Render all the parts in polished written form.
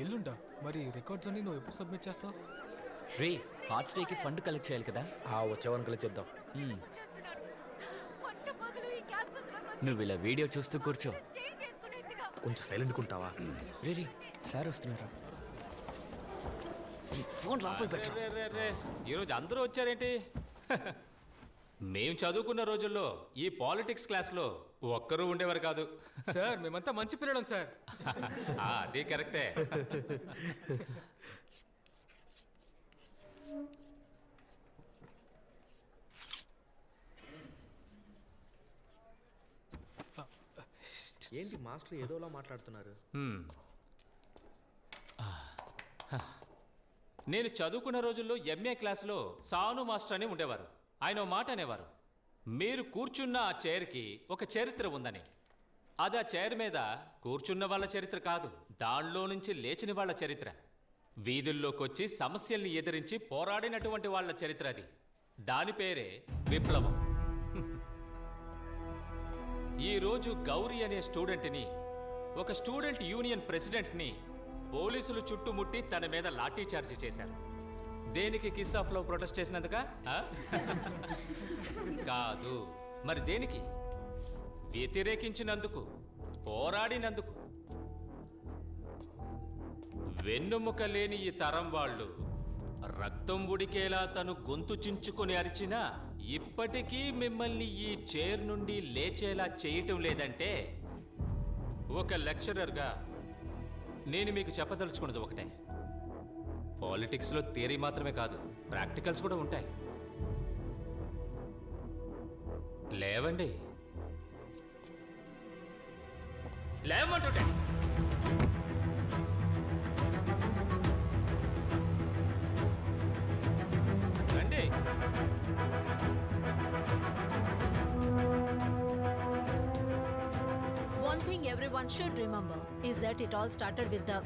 ఎల్లుండా మరి రికార్డ్స్ అన్ని నువ్వు ఎప్పుడు సబ్మిట్ చేస్తావు? రే హార్ట్ స్టేకి ఫండ్ కలెక్ట్ చేయాలి కదా. వచ్చేవాన్ని కలెక్ట్ చేద్దాం. నువ్వు ఇలా వీడియో చూస్తూ కూర్చో. కొంచెం సైలెంట్గా ఉంటావా? రే రే సార్ వస్తున్నారా? ఫోన్ లోపల పెట్టు. ఈరోజు అందరూ వచ్చారేంటి? మేము చదువుకున్న రోజుల్లో ఈ పాలిటిక్స్ క్లాస్లో ఒక్కరూ ఉండేవారు కాదు సార్. మేమంతా మంచి పిల్లలం సార్. అది కరెక్టే. ఏంటి మాస్టర్ ఏదోలా మాట్లాడుతున్నారు? నేను చదువుకున్న రోజుల్లో ఎంఏ క్లాస్లో సాను మాస్టర్ అని ఉండేవారు. ఆయన ఓ మాట అనేవారు, మీరు కూర్చున్న ఆ చైర్కి ఒక చరిత్ర ఉందని. అది ఆ చైర్ మీద కూర్చున్న వాళ్ళ చరిత్ర కాదు, దానిలో నుంచి లేచిన వాళ్ళ చరిత్ర. వీధుల్లోకి వచ్చి సమస్యల్ని ఎదిరించి పోరాడినటువంటి వాళ్ళ చరిత్ర అది. దాని పేరే విప్లవం. ఈరోజు గౌరీ అనే స్టూడెంట్ని, ఒక స్టూడెంట్ యూనియన్ ప్రెసిడెంట్ని పోలీసులు చుట్టుముట్టి తన మీద లాఠీ చార్జీ చేశారు. దేనికి? కిస్ ఆఫ్ లవ్ ప్రొటెస్ట్ చేసినందుక కాదు. మరి దేనికి? వ్యతిరేకించినందుకు, పోరాడినందుకు. వెన్నుముక లేని ఈ తరం వాళ్ళు రక్తం ఉడికేలా తను గొంతు చించుకొని అరిచినా ఇప్పటికీ మిమ్మల్ని ఈ చైర్ నుండి లేచేలా చేయటం లేదంటే, ఒక లెక్చరర్గా నేను మీకు చెప్పదలుచుకున్నది ఒకటే, పాలిటిక్స్లో థియరీ మాత్రమే కాదు, ప్రాక్టికల్స్ కూడా ఉంటాయి. లేవండి, లేవమంటుంటే. రండి. One thing everyone should remember is that it all started with the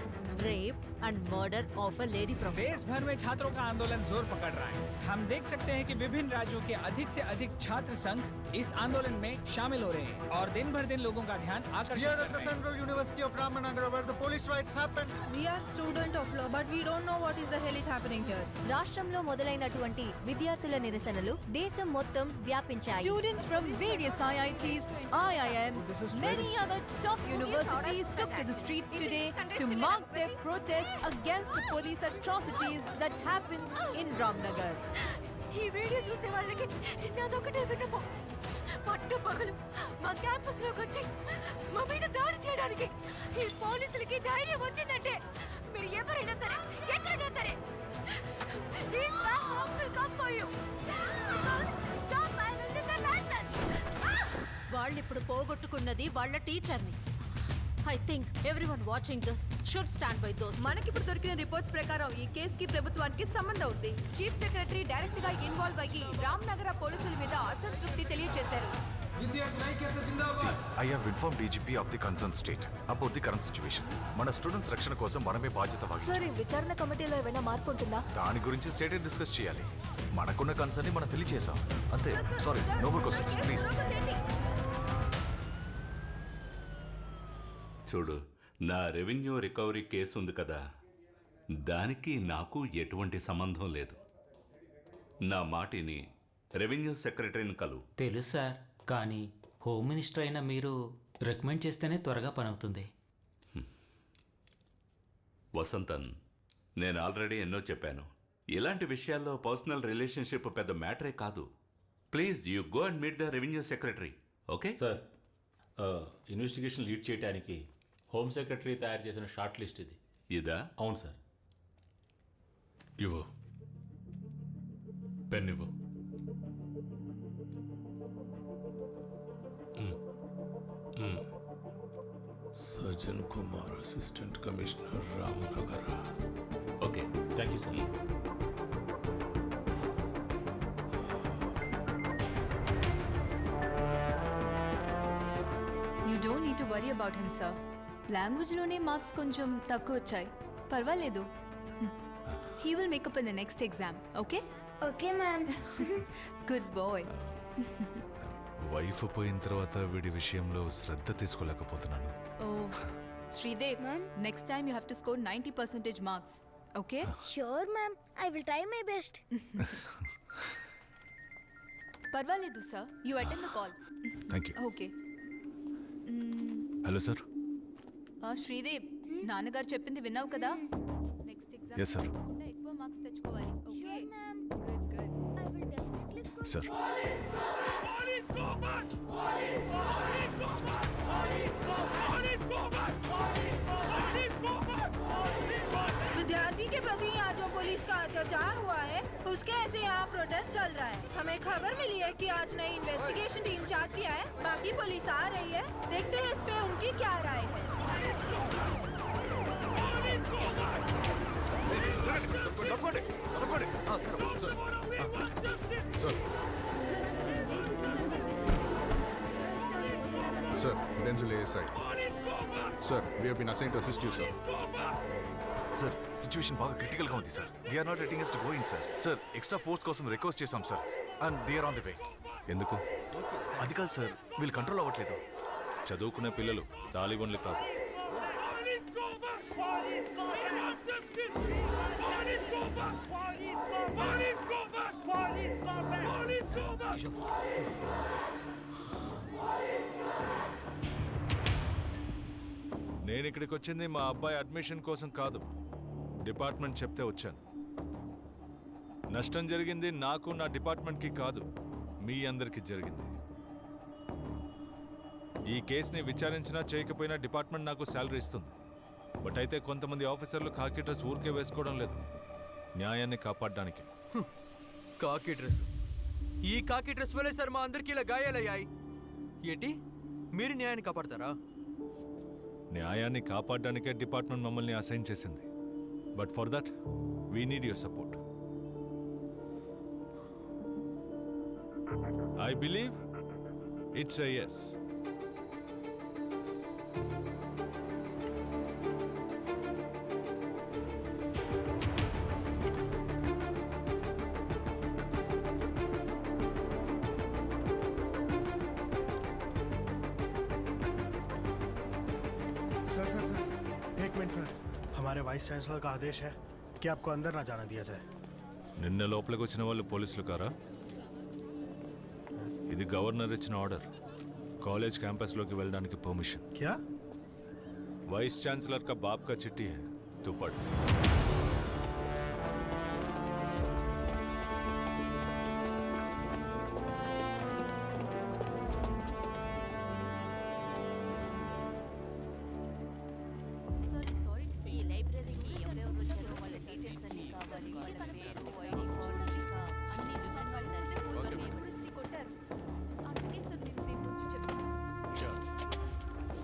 rape and murder of a lady professor. देश भर में छात्रों का आंदोलन जोर पकड़ रहा है. हम देख सकते हैं कि विभिन्न राज्यों के अधिक से अधिक छात्र संघ इस आंदोलन में शामिल हो रहे हैं और दिन भर दिन लोगों का ध्यान आकर्षित कर रहे हैं. Here at the Central University of Ramanagara, where the police riots happened. We are student of law, but we don't know what is the hell is happening here. రాష్ట్రంలో మొదలైనటువంటి విద్యార్థుల నిరసనలు దేశం మొత్తం వ్యాపించాయి. Students from various IITs, IIMs, many other top universities took to the street today to mark their protest against the police atrocities that happened in Ramnagar. ఈ video చూసే వాళ్ళకి నాదొకటే విన్నపం, పట్టు పగలు మా క్యాంపస్ లోకి వచ్చి మా మీద దాడి చేయడానికి ఈ పోలీసులకి ధైర్యం వచ్చిందంటే, మీరు ఎవరైనా సరే ఎక్కడైనా సరే, these bad cops will come for you. Stop violence and license. వాళ్ళిప్పుడు పోగొట్టుకున్నది వాళ్ళ టీచర్ని. I think everyone watching this should stand by those. మనకిప్పుడు దొరికిన రిపోర్ట్స్ ప్రకారం ఈ కేసుకి ప్రభుత్వానికి సంబంధం ఉంది. చీఫ్ సెక్రటరీ డైరెక్ట్ గా ఇన్వాల్వ్ అయ్యి రామ్నగర పోలీసుల మీద అసంతృప్తి తెలియజేశారు. I have informed DGP of the concerned state about the current situation. మన స్టూడెంట్స్ రక్షణ కోసం మనమే బాధ్యత వహించాలి. సార్, ఈ విచారణ కమిటీలో ఏమైనా మార్పు ఉంటుందా? దాని గురించి స్టేట్ డిస్కస్ చేయాలి. మనకున్న కన్సర్న్ ని మనం తెలియజేసాం అంతే. Sorry, no more questions please. చూడు, నా రెవెన్యూ రికవరీ కేసు ఉంది కదా, దానికి నాకు ఎటువంటి సంబంధం లేదు. నా మాటిని రెవెన్యూ సెక్రటరీని కలు. తెలుసు సార్, కానీ హోమ్ మినిస్టర్ అయిన మీరు రికమెండ్ చేస్తేనే త్వరగా పని అవుతుంది. వసంతన్, నేను ఆల్రెడీ ఎన్నో చెప్పాను, ఇలాంటి విషయాల్లో పర్సనల్ రిలేషన్షిప్ పెద్ద మ్యాటరే కాదు. Please you go and meet the revenue secretary. Okay sir, investigation lead చేయడానికి హోమ్ సెక్రటరీ తయారు చేసిన షార్ట్ లిస్ట్ ఇది. ఇదా? అవును సార్. ఇవ్వు, పెన్ ఇవ్వు. Sajjan Kumar, assistant commissioner, Ramanagara. Okay, thank you sir. You don't need to worry about him, sir. Language లోనే marks కొంచెం తక్కువ వచ్చాయి, పర్వాలేదు. He will make up in the next exam, okay? Okay, ma'am. Good boy. Wife పోయిన తర్వాత వీడి విషయంలో శ్రద్ధ తీసుకోలేకపోతున్నాను. Oh, Sridev, next time you have to score 90% marks. Okay? Sure, ma'am. I will try my best. Parvaledu, sir. You attend the call. Thank you. Okay. Hello sir. Sridev, నాన్నగారు చెప్పింది విన్నావు కదా? Next exam Yes, sir. ఎక్కువ marks తెచ్చుకోవాలి. Okay? Good. I will definitely score. Sir विद्यार्थी के प्रति यहाँ जो पुलिस का अत्याचार हुआ है उसके ऐसे यहाँ प्रोटेस्ट चल रहा है। हमें खबर मिली है कि आज नई इन्वेस्टिगेशन टीम चार्ज किया है। बाकी पुलिस आ रही है, देखते हैं इस पे उनकी क्या राय है। Sir, Denzil ASI. Sir, we have been assigned to assist you, sir. Sir situation బాగా క్రిటికల్గా ఉంది sir. They are not letting us to go in, sir. Sir extra force కోసం రిక్వెస్ట్ చేశాం sir. And they are on the way. ఎందుకు? అది కాదు sir, వీళ్ళు control అవ్వట్లేదు. చదువుకునే పిల్లలు తాలిబన్లు కాదు. నేను ఇక్కడికి వచ్చింది మా అబ్బాయి అడ్మిషన్ కోసం కాదు, డిపార్ట్మెంట్ చెప్తే వచ్చాను. నష్టం జరిగింది నాకు, నా డిపార్ట్మెంట్కి కాదు, మీ అందరికీ జరిగింది. ఈ కేసుని విచారించినా చేయకపోయినా డిపార్ట్మెంట్ నాకు శాలరీ ఇస్తుంది. బట్ అయితే కొంతమంది ఆఫీసర్లు కాకి డ్రెస్ ఊరికే వేసుకోవడం లేదు, న్యాయాన్ని కాపాడడానికి. కాకి డ్రెస్, ఈ కాకి డ్రెస్ వల్లే సార్ మా అందరికీ ఇలా గాయాలయ్యాయి. ఏంటి మీరు న్యాయాన్ని కాపాడతారా? న్యాయాన్ని కాపాడడానికే డిపార్ట్మెంట్ మమ్మల్ని అసైన్ చేసింది. But for that we need your support. I believe it's a yes. Sir एक मिनट सर, हमारे वाइस चांसलर का आदेश है कि आपको अंदर ना जाने दिया जाए. నిన్న లోపలికి వచ్చిన వాళ్ళు పోలీసులు కారా? ఇది గవర్నర్ ఇచ్చిన ఆర్డర్. కాలేజ్ క్యాంపస్లోకి వెళ్ళడానికి పర్మిషన్. क्या? वाइस चांसलर का बाप का चिट्ठी है, तू पढ़.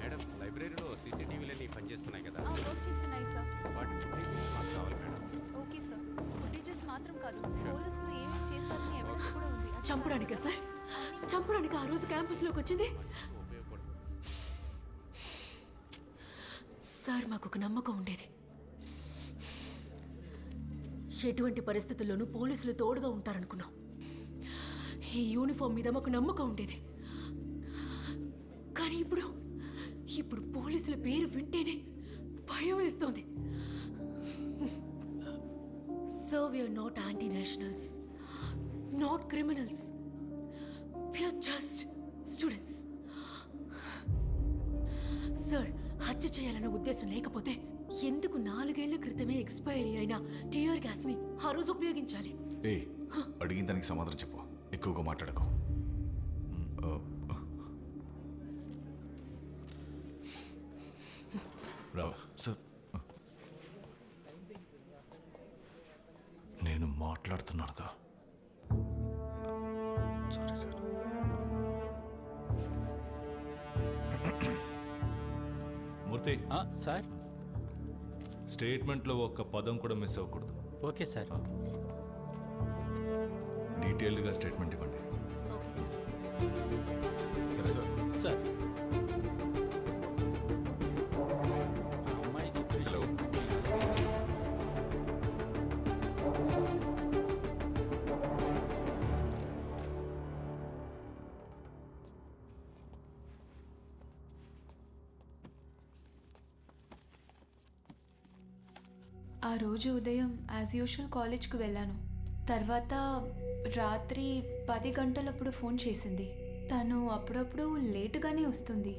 మేడం, లైబ్రరీలో సీసీటీవీలన్నీ పనిచేస్తున్నాయి కదా? చేస్తున్నాయి సార్. వాటి ఫుటేజెస్ మాకు కావాలి మేడం. Okay sir. ఫుటేజెస్ మాత్రం కాదు, పోలీసులు ఏమేమి చేశారని ఎవిడెన్స్ కూడా ఉంది. చంపడానికా సార్? చంపడానికి ఆ రోజు క్యాంపస్లోకి వచ్చింది సార్. మాకు ఒక నమ్మకం ఉండేది, ఎటువంటి పరిస్థితుల్లోనూ పోలీసులు తోడుగా ఉంటారనుకున్నాం. ఈ యూనిఫామ్ మీద మాకు నమ్మకం ఉండేది. కానీ ఇప్పుడు పోలీసుల పేరు వింటేనే భయం వేస్తోంది. So we are not anti nationals, not criminals, we are just students. Sir, హత్య చేయాలన్న ఉద్దేశం లేకపోతే ఎందుకు 4 ఏళ్ల క్రితమే ఎక్స్పైరీ అయిన టియర్ గ్యాస్ ని ఆ రోజు ఉపయోగించాలి? అడిగిన దానికి సమాధానం చెప్పు, ఎక్కువగా మాట్లాడకు. సార్, నేను మాట్లాడుతున్నానుగా. Sorry sir. మూర్తి సార్, స్టేట్మెంట్లో ఒక్క పదం కూడా మిస్ అవ్వకూడదు. Okay sir. డీటెయిల్డ్గా స్టేట్మెంట్ ఇవ్వండి. సరే సార్. Sir, hello. ఆ రోజు ఉదయం యాజ్ యూజువల్ కాలేజ్కి వెళ్ళాను. తర్వాత రాత్రి 10 గంటలప్పుడు ఫోన్ చేసింది. తను అప్పుడప్పుడు లేటుగానే వస్తుంది.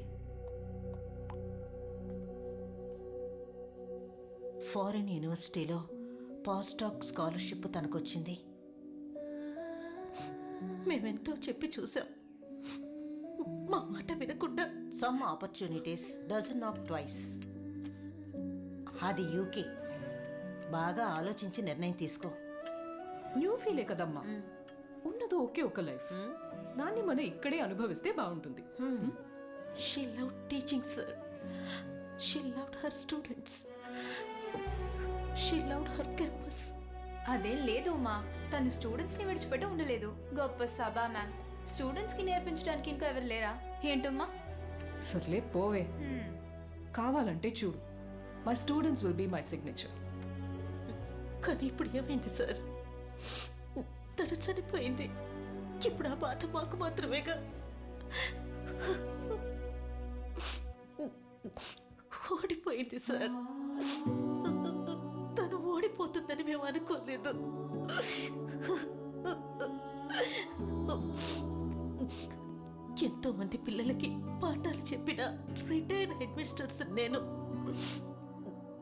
ఫారిన్ యూనివర్సిటీలో పోస్ట్ డాక్ స్కాలర్షిప్ తనకొచ్చింది. మేమెంతో చెప్పి చూసాం, మా మాట వినకుండా. Some opportunities dozen of twice. అది యూకే. బాగా ఆలోచించి నిర్ణయం తీసుకో. న్యూ ఫీలే కదమ్మా, ఉన్నది ఒకే ఒక లైఫ్, దాన్ని మనం ఇక్కడే అనుభవిస్తే బాగుంటుంది. She love teaching sir. She loved her students. She loved her campus. అదేం లేదు ఉమా, తను స్టూడెంట్స్ని విడిచిపెట్టి ఉండలేదు. గొప్ప సభా మ్యామ్. స్టూడెంట్స్కి నేర్పించడానికి ఇంకా ఎవరు లేరా ఏంటమ్మా? సర్లే పోవే. కావాలంటే చూడు, my students will be my signature. కానీ ఇప్పుడు ఏమైంది సార్? తను చనిపోయింది. ఇప్పుడు ఆ బాధ మాకు మాత్రమేగా. ఓడిపోయింది సార్. తను ఓడిపోతుందని మేము అనుకోలేదు. ఎంతో మంది పిల్లలకి పాఠాలు చెప్పిన రిటైర్డ్ హెడ్ మిస్టర్స్ నేను.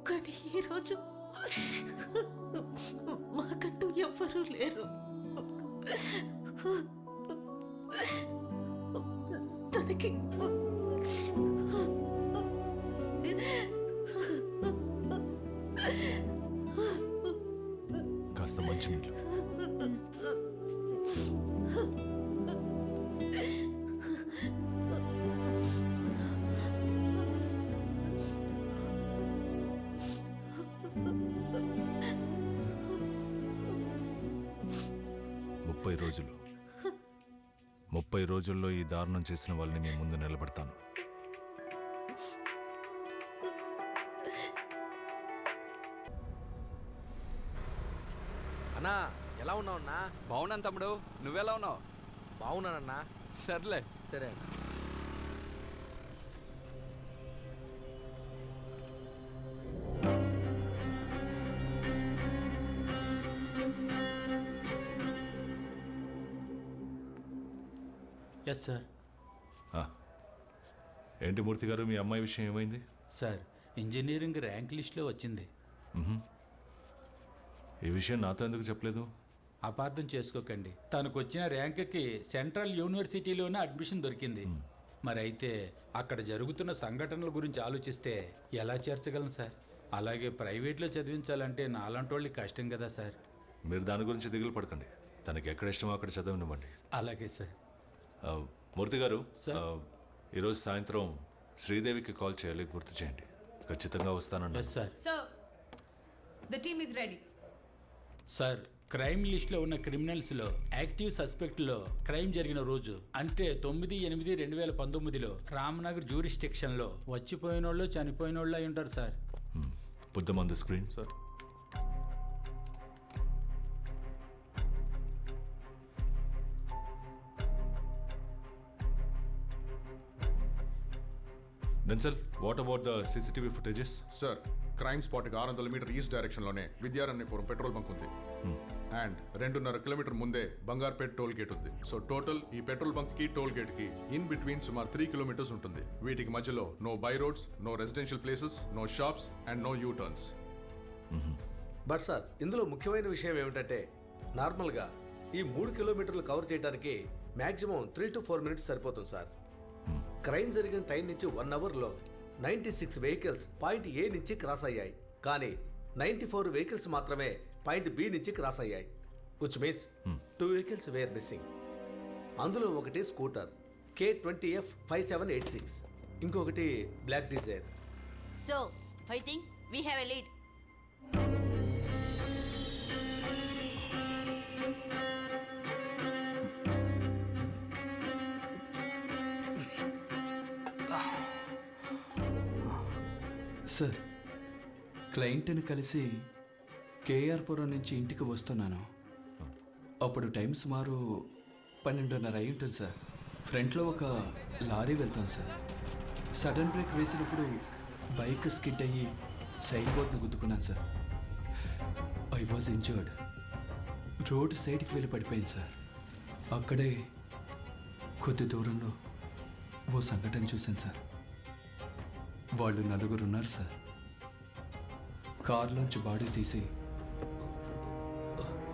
కానీ ఈరోజు మాకంటూ ఎవ్వరూ లేరు. తనకి కాస్త మంచినీళ్ళు. రోజులు 30 రోజుల్లో ఈ దారుణం చేసిన వాళ్ళని మీ ముందు నిలబడతాను. అన్నా ఎలా ఉన్నావు అన్నా? బాగున్నాను తమ్ముడు, నువ్వెలా ఉన్నావు? బాగున్నానన్నా. సర్లే. సరే అన్న. Yes sir. ఏంటి మూర్తి గారు, మీ అమ్మాయి విషయం ఏమైంది? సార్, ఇంజనీరింగ్ ర్యాంక్ లిస్ట్లో వచ్చింది. ఈ విషయం నాతో ఎందుకు చెప్పలేదు? అపార్థం చేసుకోకండి, తనకు వచ్చిన ర్యాంక్కి సెంట్రల్ యూనివర్సిటీలోనే అడ్మిషన్ దొరికింది. మరి అయితే అక్కడ జరుగుతున్న సంఘటనల గురించి ఆలోచిస్తే ఎలా చేర్చగలను సార్? అలాగే ప్రైవేట్లో చదివించాలంటే నాలాంటి వాళ్ళకి కష్టం కదా సార్. మీరు దాని గురించి దిగులు పడకండి, తనకి ఎక్కడ ఇష్టమో అక్కడ చదవనివ్వండి. అలాగే సార్. మూర్తి గారు, ఈరోజు సాయంత్రం శ్రీదేవికి కాల్ చేయాలి, గుర్తు చేయండి. ఖచ్చితంగా వస్తానన్నా. Sir. The team is ready. Sir, crime లిస్ట్లో ఉన్న క్రిమినల్స్లో యాక్టివ్ సస్పెక్ట్లో క్రైమ్ జరిగిన రోజు అంటే 9/8/2019లో రామ్నగర్ జ్యూరిస్డిక్షన్లో వచ్చిపోయిన వాళ్ళు చనిపోయిన వాళ్ళు అయి ఉంటారు sir. Put them on the screen, sir. Denzel, what about the CCTV footages? Sir, crime స్పాట్కి 600 మీటర్ ఈస్ట్ డైరెక్షన్లోనే విద్యారణ్యపురం పెట్రోల్ బంక్ ఉంది. అండ్ 2.5 కిలోమీటర్ ముందే బంగార్పేట్ టోల్ గేట్ ఉంది. సో టోటల్ ఈ పెట్రోల్ బంక్కి టోల్ గేట్కి ఇన్ బిట్వీన్ సుమారు 3 కిలోమీటర్స్ ఉంటుంది. వీటికి మధ్యలో no by roads, no residential places, no shops and no U turns. But sir, ఇందులో ముఖ్యమైన విషయం ఏమిటంటే నార్మల్గా ఈ 3 కిలోమీటర్లు కవర్ చేయడానికి మ్యాక్సిమం 3 to 4 minutes సరిపోతుంది సార్. క్రైమ్ జరిగిన టైం నుంచి 1 అవర్లో 96 వెహికల్స్ పాయింట్ ఏ నుంచి క్రాస్ అయ్యాయి. కానీ 94 వెహికల్స్ మాత్రమే పాయింట్ బి నుంచి క్రాస్ అయ్యాయి. Which means 2 vehicles were missing. అందులో ఒకటి స్కూటర్ K20F 5786, ఇంకొకటి black Dzire. So I think we have a lead. Sir, క్లయింట్ని కలిసి కేఆర్పురం నుంచి ఇంటికి వస్తున్నాను. అప్పుడు టైం సుమారు 12:30 అయి ఉంటుంది సార్. ఫ్రంట్లో ఒక లారీ వెళ్తాను సార్. సడన్ బ్రేక్ వేసినప్పుడు బైక్ స్కిడ్ అయ్యి సైడ్ బోర్డ్ని గుద్దుకున్నాను sir. I was injured. Road సైడ్కి వెళ్ళి పడిపోయింది సార్. అక్కడే కొద్ది దూరంలో ఓ సంఘటన చూశాను సార్. వాళ్ళు 4 ఉన్నారు సార్. కారులోంచి బాడీ తీసి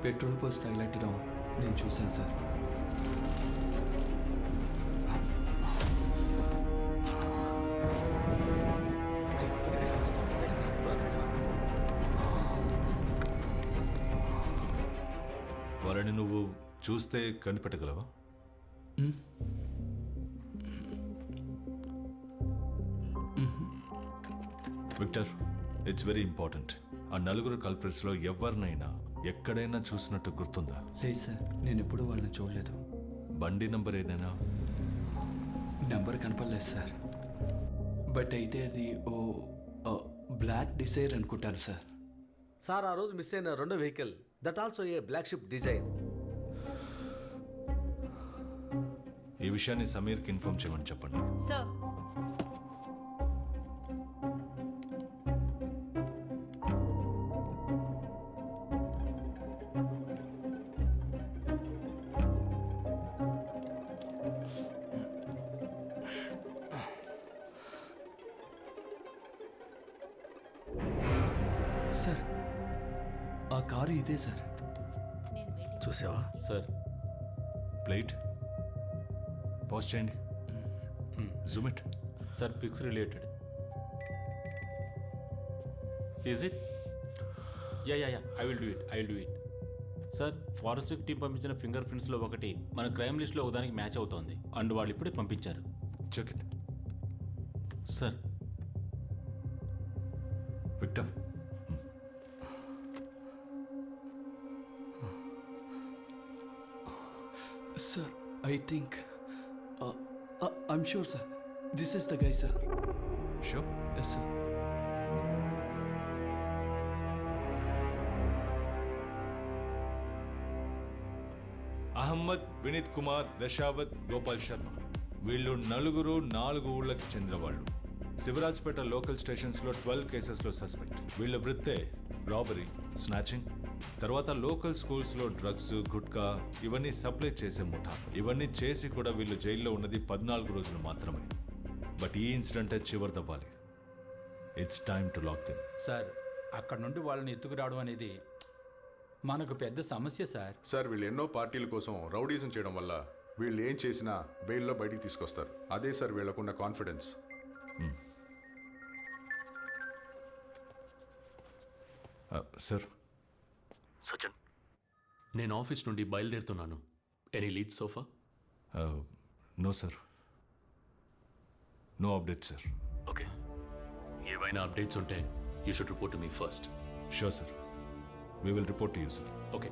పెట్రోల్ పోసి తగిలెట్టడం నేను చూశాను సార్. వాళ్ళని నువ్వు చూస్తే కనిపెట్టగలవా? Victor, it's very important. ఆ 4 కల్ప్రిట్స్లో ఎవరినైనా ఎక్కడైనా చూసినట్టు గుర్తుందా? లేదు సార్, నేను ఎప్పుడూ వాళ్ళని చూడలేదు. బండి నంబర్ ఏదైనా? నెంబర్ కనపడలేదు సార్. బట్ అయితే అది ఓ బ్లాక్ డిజైర్ అనుకుంటాను సార్. సార్, ఆ రోజు మిస్ అయిన రెండో vehicle that also a black ship Dzire. ఈ విషయాన్ని సమీర్కి ఇన్ఫార్మ్ చేయమని చెప్పండి. సార్. సార్, ఆ కారు ఇదే సార్. చూసావా సార్? ప్లేట్ పాజ్ చేయండి. Zoom it. Sir, pics related. Is it? Yeah, I will do it. Sir, forensic team పంపించిన ఫింగర్ ప్రింట్స్లో ఒకటి మన క్రైమ్ లిస్ట్లో ఒకదానికి మ్యాచ్ అవుతోంది. అండ్ వాళ్ళు ఇప్పుడే పంపించారు. Check it. Sir. Victor, sir, I think I'm sure sir, this is the guy sir. Sure? Yes sir. Ahmed, Vineet Kumar, Dashavath, Gopal Sharma. వీళ్ళు 4 ఊళ్ళకి చెందిన వాళ్ళు. శివరాజ్పేట లోకల్ స్టేషన్స్లో 12 కేసెస్లో సస్పెక్ట్. వీళ్ళ వృత్తే రాబరీ, స్నాచింగ్. తర్వాత లోకల్ స్కూల్స్లో డ్రగ్స్, గుట్కా ఇవన్నీ సప్లై చేసే ముఠా. ఇవన్నీ చేసి కూడా వీళ్ళు జైల్లో ఉన్నది 14 రోజులు మాత్రమే. బట్ ఈ ఇన్సిడెంటే చివరిదవ్వాలి. It's time to lock them. Sir, అక్కడ నుండి వాళ్ళని ఎత్తుకురావడం అనేది మనకు పెద్ద సమస్య సార్. సార్, వీళ్ళు ఎన్నో పార్టీల కోసం రౌడీజం చేయడం వల్ల వీళ్ళు ఏం చేసినా బెయిల్లో బయటికి తీసుకొస్తారు. అదే సార్ వీళ్ళకున్న కాన్ఫిడెన్స్. సార్. సచిన్, నేను ఆఫీస్ నుండి బయలుదేరుతున్నాను. Any lead so far? No sir. No update sir. Okay, ఏవైనా అప్డేట్స్ ఉంటే you should report to me first. Sure sir, we will report to you sir. Okay.